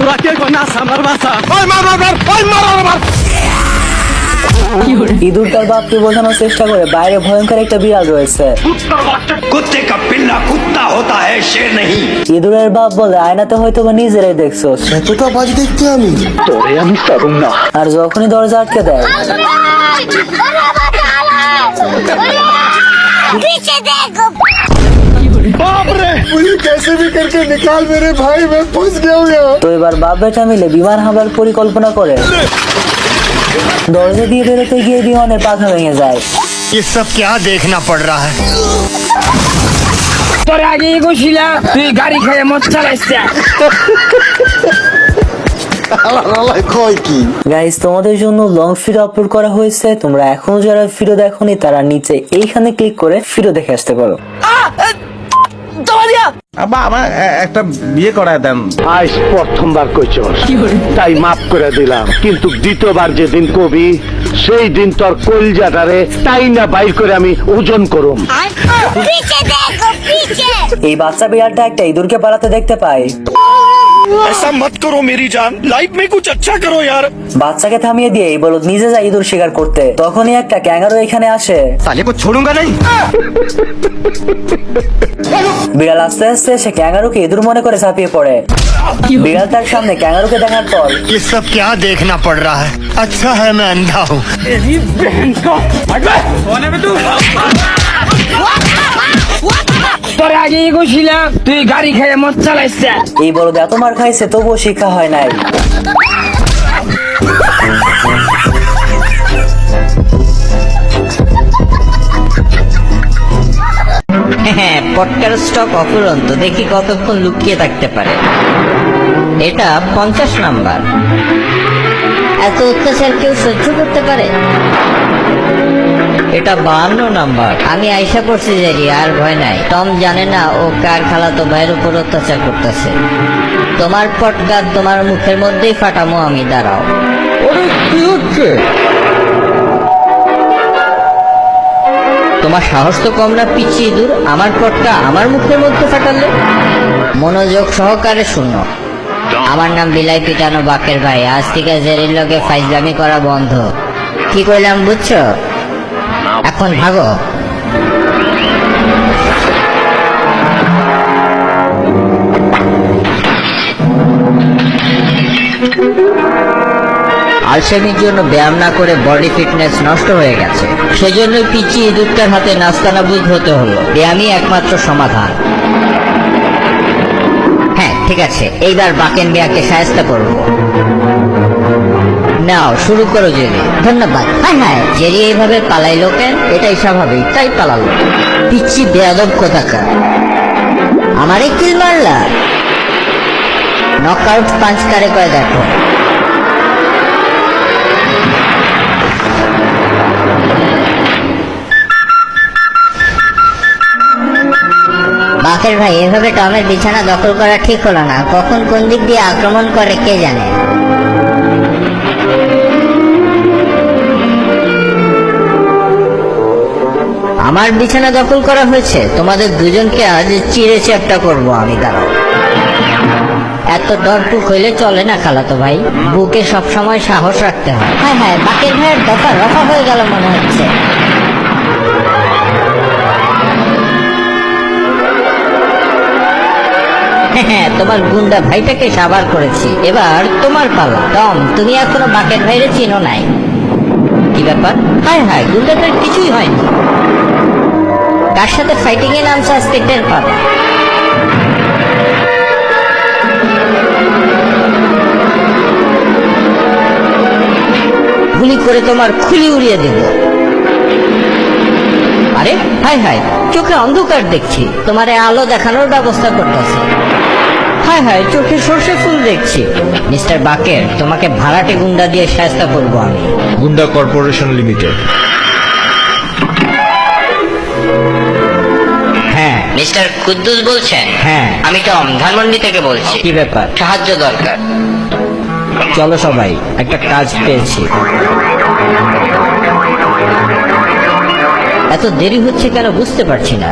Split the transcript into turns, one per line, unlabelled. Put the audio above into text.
তোরা কে কন্যা আমার বাসা
ইঁদুর তার বাপকে বোঝানোর চেষ্টা করে বাইরে ভয়ঙ্কর একটা বিড়াল রয়েছে।
कुत्ते का पिल्ला कुत्ता होता है शेर नहीं।
ইঁদুরের বাপ বলে আয়নাতে হয়তো বা নিজেরাই দেখছোস।
এতটা বাজ দেখতে আমি
তোরে আমি সারুম না।
আর যখনই দরজা আটকে দেয়
पीछे देखो।
बाप रे
मुझे कैसे भी करके निकाल मेरे भाई, मैं फंस गया हूँ यहाँ।
তো এবার বাপ বেটা মিলে বিমান হামলার পরিকল্পনা করে। দরজা দিয়ে বেরোতে গিয়ে বিমানের পাখা ভেঙে যায়।
ये सब क्या देखना पड़ रहा है?
তোর আগে এগোছিলা তুই গাড়ি খেয়ে মদ চালাইছিস।
কয় কি
গাইস, তোমাদের জন্য লং ভিডিও আপলোড করা হয়েছে। তোমরা এখনো যারা ভিডিও দেখোনি তারা নিচে এইখানে ক্লিক করে ভিডিও দেখে আসতে পারো।
আব্বা আমার একটা বিয়ে করায় দেন।
আজ প্রথমবার কইছস তাই মাফ করে দিলাম, কিন্তু দ্বিতীয়বার যেদিন কবি সেই দিন তোর কলজাটারে তাই না বাইর করে আমি ওজন করুম।
पीछे देखो पीछे।
এই বাচ্চা বিড়ালটা একটা ইঁদুরকে পালাতে দেখতে পায়।
ऐसा मत करो मेरी जान, लाइफ में कुछ अच्छा करो यार।
বাচ্চাকে থামিয়ে দিয়ে এই বলদ নিজে যায় ইঁদুর শিকার করতে। তখনই একটা ক্যাঙ্গারু এখানে আসে।
साले को छोड़ूंगा नहीं।
বিড়াল আস্তে আস্তে সে ক্যাঙ্গারুকে ইঁদুর মনে করে ঝাঁপিয়ে পড়ে। বিড়াল তার সামনে ক্যাঙ্গারুকে দেখার পর
ये सब क्या देखना पड़ रहा है? अच्छा है मैं अंधा हूँ।
তোর আগে এগোছিলা তুই গাড়ি খেয়ে মদ চালাইছিস।
এই বলদ এত মার খাইছে তবুও শিক্ষা হয় নাই।
হ্যাঁ, পটকার স্টক অফুরন্ত, দেখি কতক্ষণ লুকিয়ে থাকতে পারে। এটা 50 নাম্বার।
এত অত্যাচার কেউ সহ্য করতে পারে?
এটা 52 নাম্বার। আমি আয়সা করছি জারি, আর ভয় নাই। টম জানে না ও কার খালাতো ভাইয়ের উপর অত্যাচার করতেছে। তোমার পটকার তোমার মুখের মধ্যেই ফাটামো আমি, দাঁড়াও। তোমার সাহস তো কম না পিচ্ছি ইঁদুর, আমার পটকা আমার মুখের মধ্যে ফাটালে। মনোযোগ সহকারে শুনো। আমার নাম বিলাই পিটানো বাকের ভাই। আজ থেকে জেরির লগে ফাইজলামি করা বন্ধ। কি কইলাম বুঝছো? এখন ভাগো। আলসেমির জন্য ব্যায়াম না করে বডি ফিটনেস নষ্ট হয়ে গেছে, সেজন্য পিচ্ছি ইঁদুরটার হাতে নাস্তানাবুদ হতে হলো। ব্যায়ামই একমাত্র সমাধান। হ্যাঁ ঠিক আছে, এইবার বাকেন মিয়াকে সাহায্য করবো। নাও শুরু করো জেরি। ধন্যবাদ। হ্যাঁ হ্যাঁ, জেরি এইভাবে পালাইলো কেন? এটাই স্বাভাবিক, তাই পালালো। পিচ্ছি বেয়াদব কোথাকার, আমারে কিল মারলা। নকআউট পাঁচ কারে কয় দেখো। বাকের ভাই, এভাবে টমের বিছানা দখল করা ঠিক হলো না। কখন কোন দিক দিয়ে আক্রমণ করে কে জানে। আমার বিছানা দখল করা হয়েছে, তোমাদের দুজনকে আজ চিড়ে চ্যাপটা করবো আমি, দাঁড়াও। এত ডরপুক হইলে চলে না খালাতো ভাই, বুকে সবসময় সাহস রাখতে হয়। হ্যাঁ হ্যাঁ, বাকের ভাইয়ের দফা রফা হয়ে গেল মনে হচ্ছে। হ্যাঁ, তোমার গুন্ডা ভাইটাকে সাবার করেছি, এবার তোমার পালা। টম, তুমি এখনো বাকের ভাইরে চিনো নাই। কি ব্যাপার? হায় হায়, গুন্ডাটার কিছুই হয়নি। কার সাথে ফাইটিং এ নামছে আজকে টের পাবা। গুলি করে তোমার খুলি উড়িয়ে দেব। আরে হায় হায়, চোখে অন্ধকার দেখছি, তোমারে আলো দেখানোর ব্যবস্থা করতেছে। হায় হায়, চোখে সর্ষে ফুল দেখছি। মিস্টার বাকের, তোমাকে ভাড়াটে গুন্ডা দিয়ে সাহায্য করবো আমি।
গুন্ডা কর্পোরেশন লিমিটেড।
হ্যাঁ, মিস্টার কুদ্দুস বলছেন? হ্যাঁ, আমি টম ধানমন্ডি থেকে বলছি। কি ব্যাপার? সাহায্য দরকার। চলো সবাই, একটা কাজ পেয়েছি। এত দেরি হচ্ছে কেন বুঝতে পারছি না।